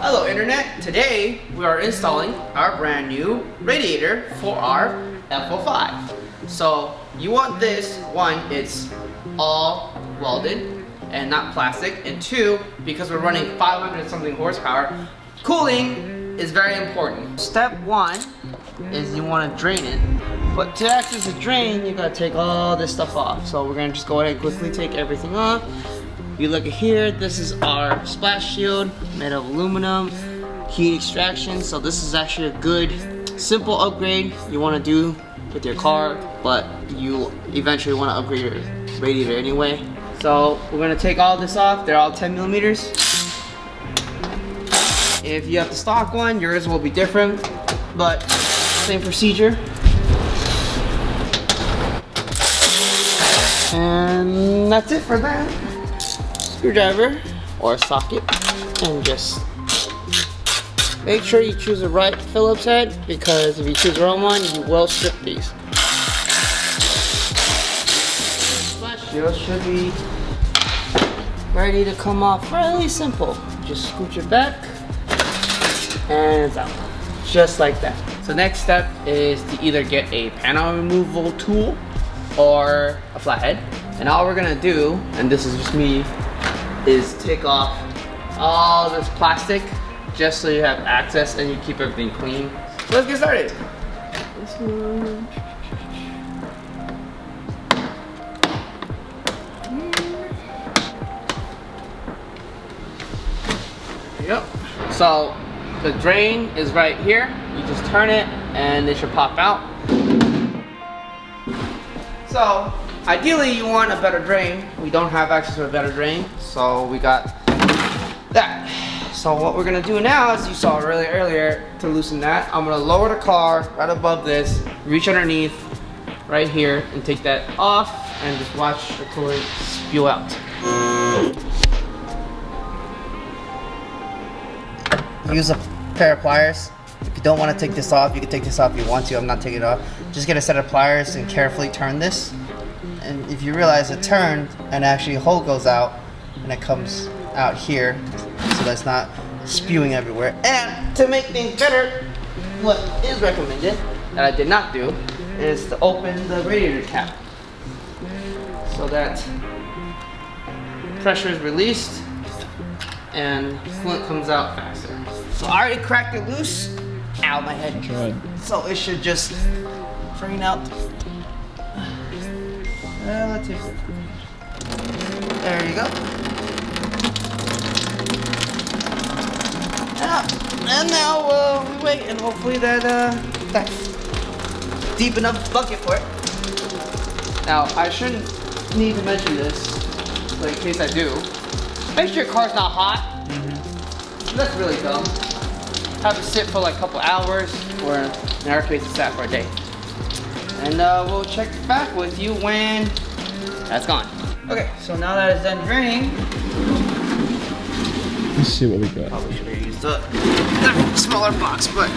Hello Internet, today we are installing our brand new radiator for our FL5. So you want this, one, it's all welded and not plastic, and two, because we're running 500 something horsepower, cooling is very important. Step one is you want to drain it, but to access the drain you gotta take all this stuff off. So we're gonna just go ahead and quickly take everything off. You look at here, this is our splash shield made of aluminum, heat extraction. So this is actually a good, simple upgrade you want to do with your car, but you eventually want to upgrade your radiator anyway. So we're gonna take all this off. They're all 10 millimeters. If you have the stock one, yours will be different, but same procedure. And that's it for that. Screwdriver or socket, and just make sure you choose the right Phillips head, because if you choose the wrong one, you will strip these. Splash shield should be ready to come off. Fairly simple. Just scooch it back and it's out, just like that. So next step is to either get a panel removal tool or a flathead, and all we're gonna do, and this is just me, is take off all this plastic just so you have access and you keep everything clean. So let's get started. This one. There you go. So the drain is right here. You just turn it and it should pop out. So ideally you want a better drain. We don't have access to a better drain, so we got that. So what we're gonna do now, as you saw really earlier, to loosen that, I'm gonna lower the car right above this, reach underneath right here and take that off, and just watch the coolant spew out. Use a pair of pliers. If you don't want to take this off, you can take this off if you want to. I'm not taking it off. Just get a set of pliers and carefully turn this. And if you realize it turned and actually a hole goes out and it comes out here, so that's not spewing everywhere. And to make things better, what is recommended, that I did not do, is to open the radiator cap so that pressure is released and coolant comes out faster. So I already cracked it loose. Ow, my head. Right. So it should just drain out. Let's see. There you go. And now we wait, and hopefully that's deep enough bucket for it. Now I shouldn't need to mention this, but in case I do, make sure your car's not hot. That's really dumb. Have it sit for like a couple hours, or in our case, it sat for a day. And we'll check back with you when that's gone. Okay, so now that it's done draining, let's see what we got. probably should have used a smaller box, but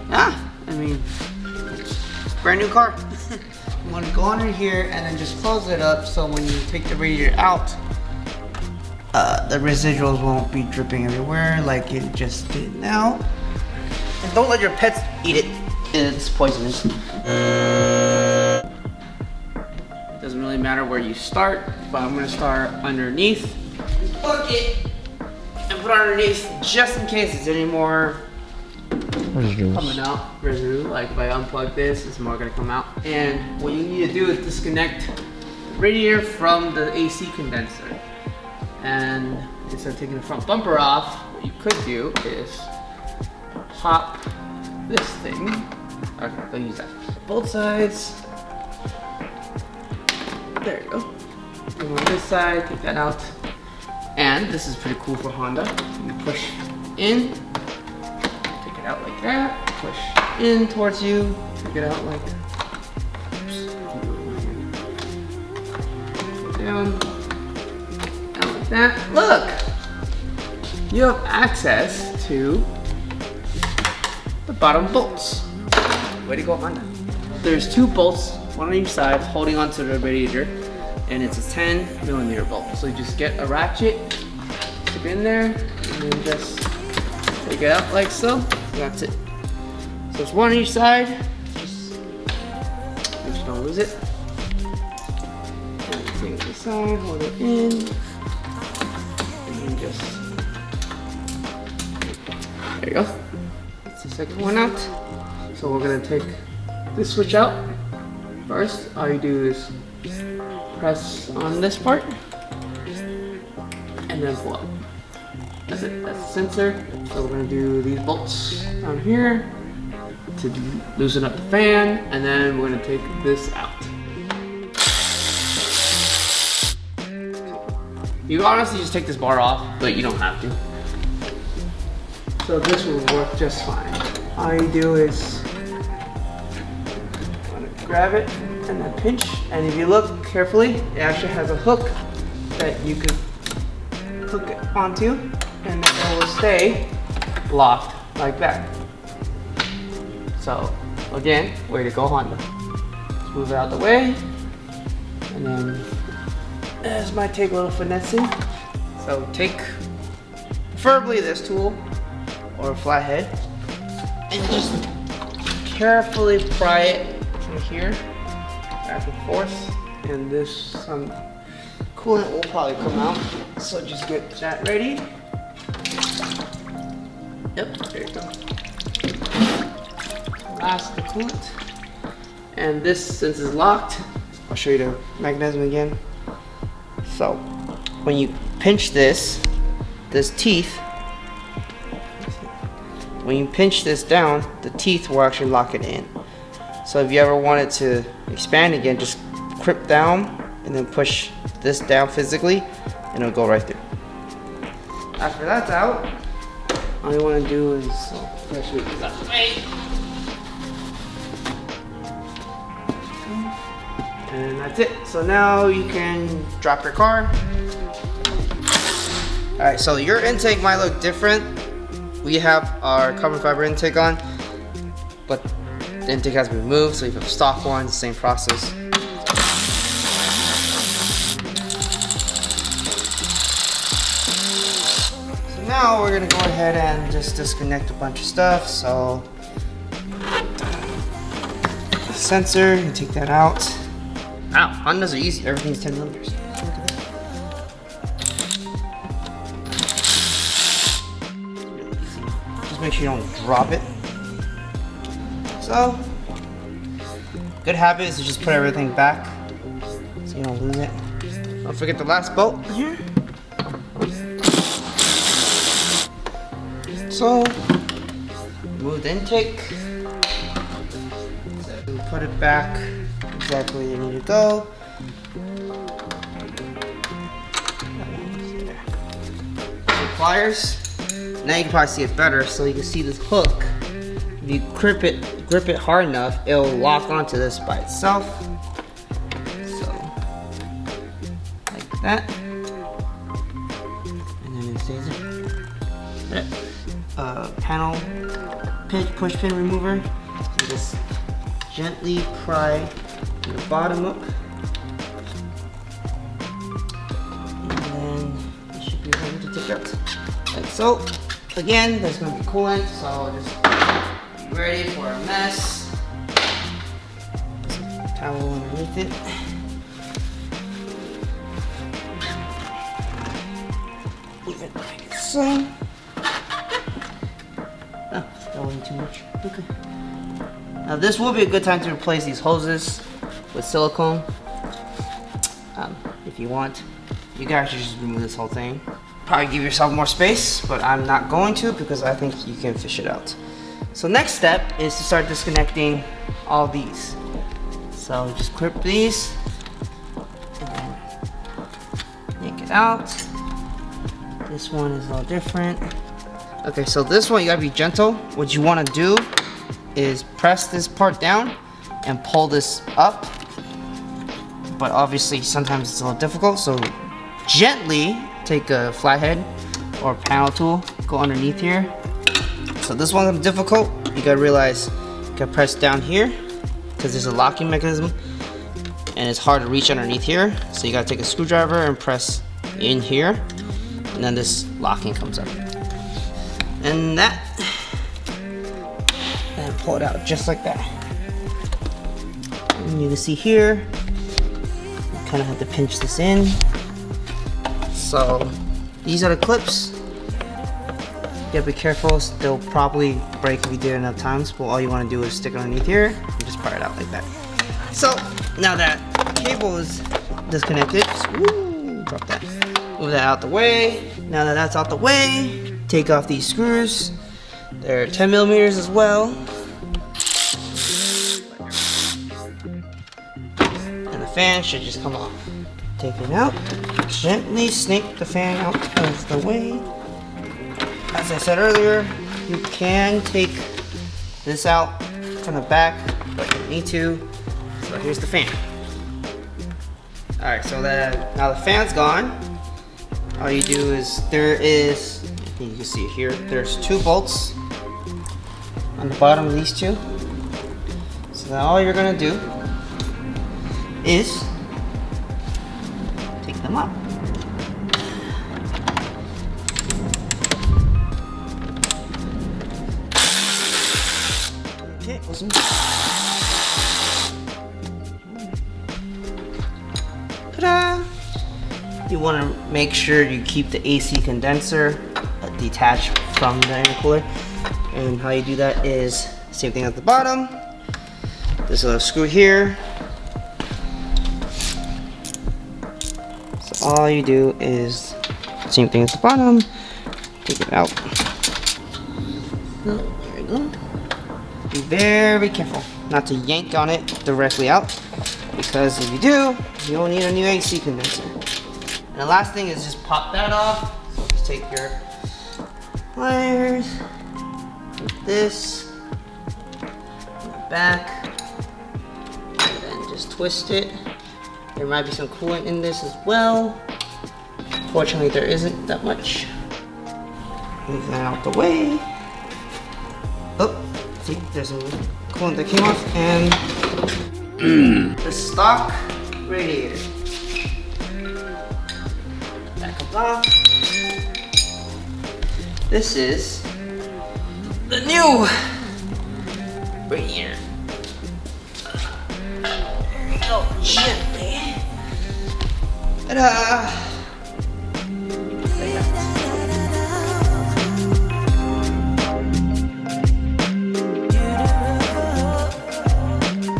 yeah, I mean, brand new car. You want to go under here and then just close it up, so when you take the radiator out, the residuals won't be dripping everywhere like it just did now. And don't let your pets eat it. It's poisonous. It doesn't really matter where you start, but I'm gonna start underneath this bucket and put it underneath just in case there's any more coming out. Residue, like if I unplug this, it's more gonna come out. And what you need to do is disconnect the radiator from the AC condenser. And instead of taking the front bumper off, what you could do is pop this thing. Okay, don't use that. Both sides. There you go. Go on this side, take that out. And this is pretty cool for Honda. You push in, take it out like that. Push in towards you, take it out like that. Oops. Down. That, look, you have access to the bottom bolts. Way to go, Honda. There's two bolts, one on each side, holding onto the radiator, and it's a 10 millimeter bolt. So you just get a ratchet, stick screw in there, and then just take it out like so. That's it. So it's one on each side. Just make sure don't lose it. And take it to the side, hold it in, and then just, there you go. That's the second one out. So we're gonna take this switch out. First, all you do is press on this part, and then pull up. That's it, that's the sensor. So we're gonna do these bolts down here to loosen up the fan, and then we're gonna take this out. You can honestly just take this bar off, but you don't have to. So this will work just fine. All you do is grab it and then pinch, and if you look carefully, it actually has a hook that you can hook it onto, and then it will stay locked like that. So again, way to go, Honda. Let's move it out the way, and then this might take a little finessing. So take preferably this tool or a flathead, and just carefully pry it from here back and forth, and this coolant will probably come out, so just get that ready. Yep, there you go. Last, the coolant, and this, since it's locked, I'll show you the mechanism again. So when you pinch this teeth, when you pinch this down, the teeth will actually lock it in. So if you ever want it to expand again, just grip down and then push this down physically, and it'll go right through. After that's out, all you want to do is push it that way. And that's it. So now you can drop your car. Alright, so your intake might look different. We have our carbon fiber intake on, but the intake has been removed, so you have stock one, same process. So now we're gonna go ahead and just disconnect a bunch of stuff. So the sensor, you take that out. Wow, Hondas are easy, everything's 10 numbers. Look at that. Just make sure you don't drop it. So, good habit is to just put everything back so you don't lose it. Don't forget the last bolt here. So, move the intake. So put it back exactly where you need to go. The pliers. Now you can probably see it better, so you can see this hook. If you grip it hard enough, it'll lock onto this by itself. So, like that. And then it stays there. Panel push pin remover. You just gently pry the bottom up. And then it should be ready to take out. Like so. Again, there's going to be coolant, so just be ready for a mess. Some towel underneath it. Leave it like so. Oh, that wasn't too much. Okay. Now this will be a good time to replace these hoses with silicone. If you want, you can actually just remove this whole thing. Probably give yourself more space, but I'm not going to because I think you can fish it out. So next step is to start disconnecting all these. So just clip these and then yank it out. This one is a little different. Okay, so this one you gotta be gentle. What you wanna do is press this part down and pull this up. But obviously sometimes it's a little difficult, so gently take a flathead or panel tool, go underneath here. So this one's difficult. You gotta realize you gotta press down here because there's a locking mechanism and it's hard to reach underneath here. So you gotta take a screwdriver and press in here, and then this locking comes up. And that, and pull it out just like that. And you can see here, you kind of have to pinch this in. So these are the clips. You gotta be careful, they'll probably break if you do it enough times, but all you want to do is stick it underneath here and just pry it out like that. So now that cable is disconnected, drop that. Move that out the way. Now that that's out the way, take off these screws. They're 10 millimeters as well. And the fan should just come off. Take it out. Gently snake the fan out of the way. As I said earlier, you can take this out from the back, but you need to. So here's the fan. Alright, so that now the fan's gone. All you do is, you can see it here, there's 2 bolts on the bottom of these 2. So now all you're gonna do is take them up. Okay, listen. Ta-da! You want to make sure you keep the AC condenser detached from the intercooler. And how you do that is same thing at the bottom. There's a screw here. So all you do is same thing at the bottom. Take it out. Oh, there we go. Be very careful not to yank on it directly out, because if you do, you'll need a new AC condenser. And the last thing is just pop that off. So just take your pliers, like this, back, and then just twist it. There might be some coolant in this as well. Fortunately, there isn't that much. Move that out the way. Oh, see, there's some coolant that came off, and the stock radiator. That comes off. This is the new radiator. There we go, gently. Ta-da!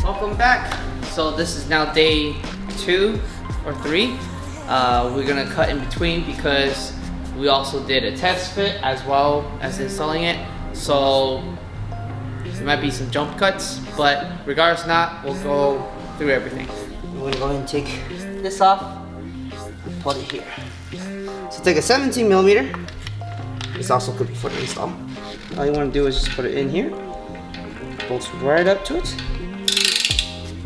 Welcome back. So this is now day 2 or 3. We're gonna cut in between because we also did a test fit as well as installing it. So there might be some jump cuts, but regardless not, we'll go through everything. I'm gonna go ahead and take this off and put it here. So take a 17 millimeter. This also could be for the install. All you wanna do is just put it in here. Bolts right up to it.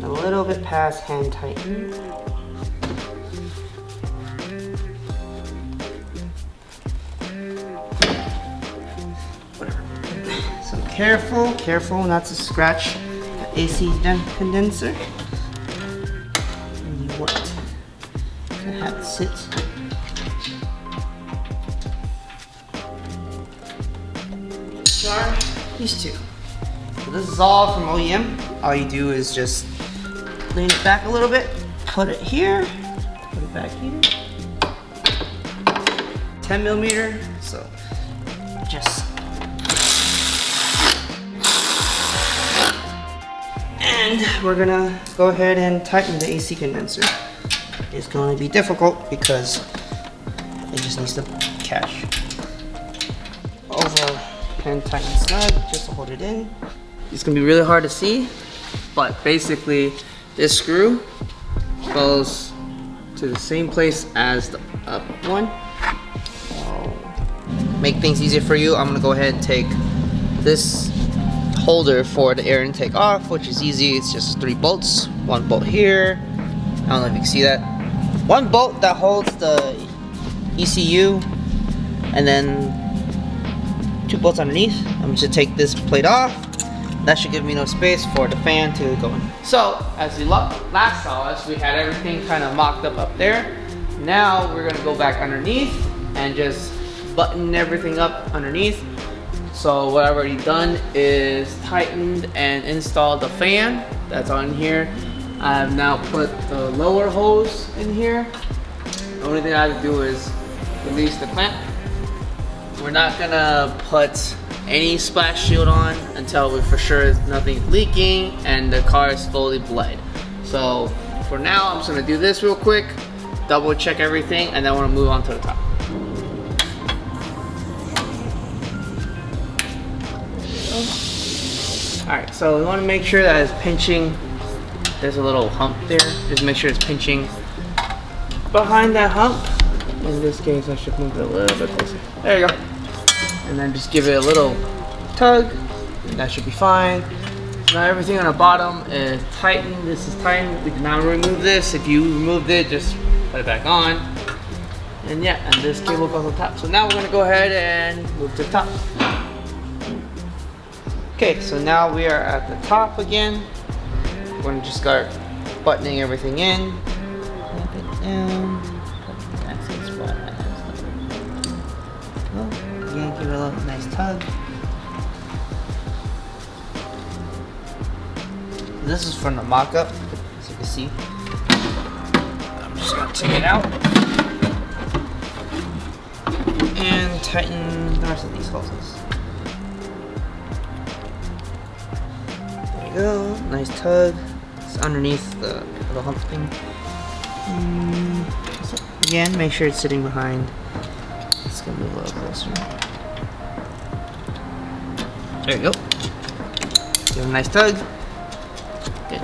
A little bit past hand tighten. Whatever. So careful not to scratch the AC condenser. And you want to have it sit. These 2. So this is all from OEM. All you do is just lean it back a little bit, put it here, put it back here. 10 millimeter, so just. And we're gonna go ahead and tighten the AC condenser. It's going to be difficult because it just needs to catch over and tighten snug just to hold it in. It's gonna be really hard to see, but basically this screw goes to the same place as the up one. So, make things easier for you, I'm gonna go ahead and take this holder for the air intake off, which is easy. It's just 3 bolts, 1 bolt here. I don't know if you can see that. 1 bolt that holds the ECU, and then 2 bolts underneath. I'm just gonna take this plate off. That should give me enough space for the fan to go in. So, as you last saw us, we had everything kind of mocked up there. Now we're gonna go back underneath and just button everything up underneath. So what I've already done is tightened and installed the fan that's on here. I've now put the lower hose in here. The only thing I have to do is release the clamp. We're not gonna put any splash shield on until we for sure nothing's leaking and the car is fully bled. So for now, I'm just gonna do this real quick, double check everything, and then I wanna move on to the top. Alright, so we wanna make sure that it's pinching. There's a little hump there. Just make sure it's pinching behind that hump. In this case, I should move it a little bit closer. There you go. And then just give it a little tug, and that should be fine. Now everything on the bottom is tightened. This is tightened. We did not remove this. If you removed it, just put it back on. And yeah, and this cable goes on top. So now we're gonna go ahead and move to the top. Okay, so now we are at the top again. We're gonna just start buttoning everything in. Clamp it down. Again, give it a little nice tug. This is from the mock-up, as you can see. I'm just gonna take it out and tighten the rest of these hoses. There you go, nice tug. It's underneath the little hump thing. So again, make sure it's sitting behind. It's gonna move a little closer. There you go. Give it a nice tug. Good.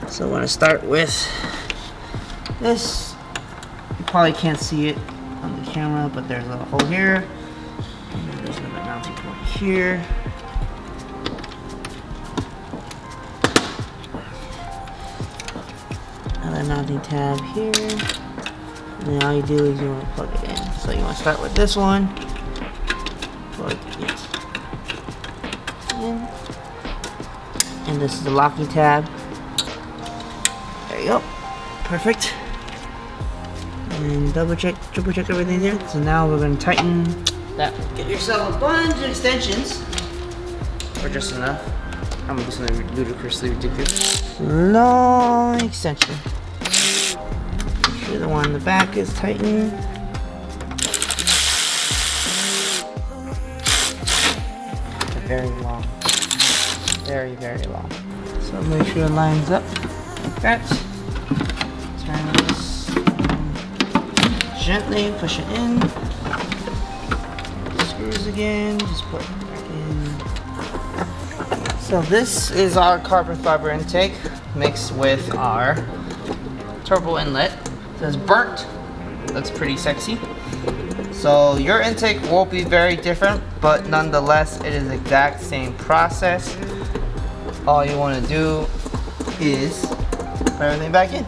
So I want to start with this. You probably can't see it on the camera, but there's a little hole here. And then there's another mounting point here. Another mounting tab here. And then all you do is you want to plug it in. So you want to start with this one. Plug it in. And this is the locking tab. There you go. Perfect. And double check, triple check everything there. So now we're going to tighten that. Get yourself a bunch of extensions. Or just enough. I'm going to do something ludicrously ridiculous. Long extension. Make sure the one in the back is tightened. Very long. Very, very long. So make sure it lines up like that. Turn this gently, push it in. Screws again, just put it back in. So this is our carbon fiber intake mixed with our turbo inlet. It says burnt. Looks pretty sexy. So your intake will be very different, but nonetheless, it is the exact same process. All you want to do is put everything back in.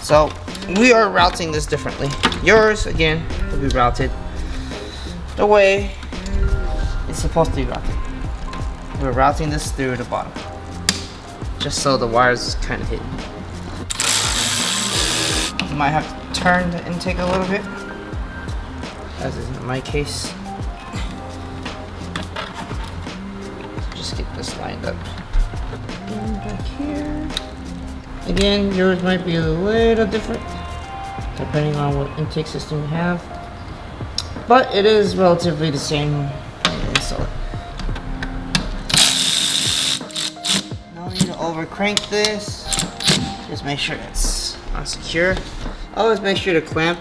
So we are routing this differently. Yours, again, will be routed the way it's supposed to be routed. We're routing this through the bottom, just so the wires is kind of hidden. You might have to turn the intake a little bit, as is in my case. Just get this lined up. And back here. Again, yours might be a little different depending on what intake system you have, but it is relatively the same. So no need to over crank this. Just make sure it's secure. Always make sure the clamp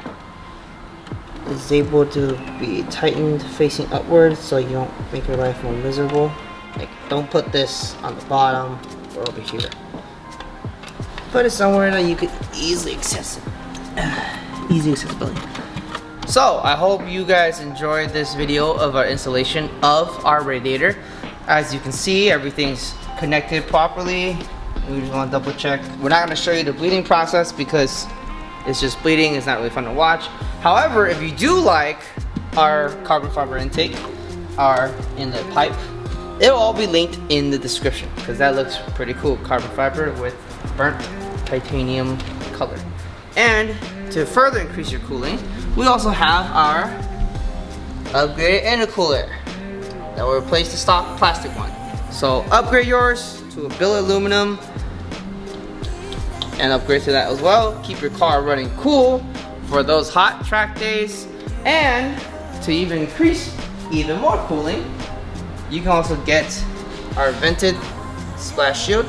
is able to be tightened facing upwards so you don't make your life more miserable. Like, don't put this on the bottom or over here. Put it somewhere that you could easily access it. Easy accessibility. So I hope you guys enjoyed this video of our installation of our radiator. As you can see, everything's connected properly. We just want to double check. We're not going to show you the bleeding process because it's just bleeding. It's not really fun to watch. However, if you do like our carbon fiber intake, our inlet pipe, it'll all be linked in the description because that looks pretty cool. Carbon fiber with burnt titanium color. And to further increase your cooling, we also have our upgraded intercooler that will replace the stock plastic one. So upgrade yours to a billet aluminum and upgrade to that as well. Keep your car running cool for those hot track days. And to even increase even more cooling, you can also get our vented splash shield,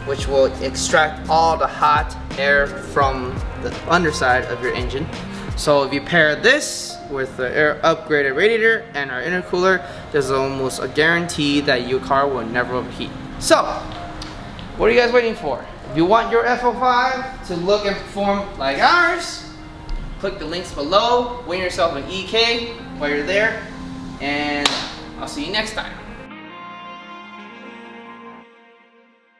which will extract all the hot air from the underside of your engine. So if you pair this with the air upgraded radiator and our intercooler, there's almost a guarantee that your car will never overheat. So, what are you guys waiting for? If you want your FL5 to look and perform like ours, click the links below, win yourself an EK while you're there, and I'll see you next time.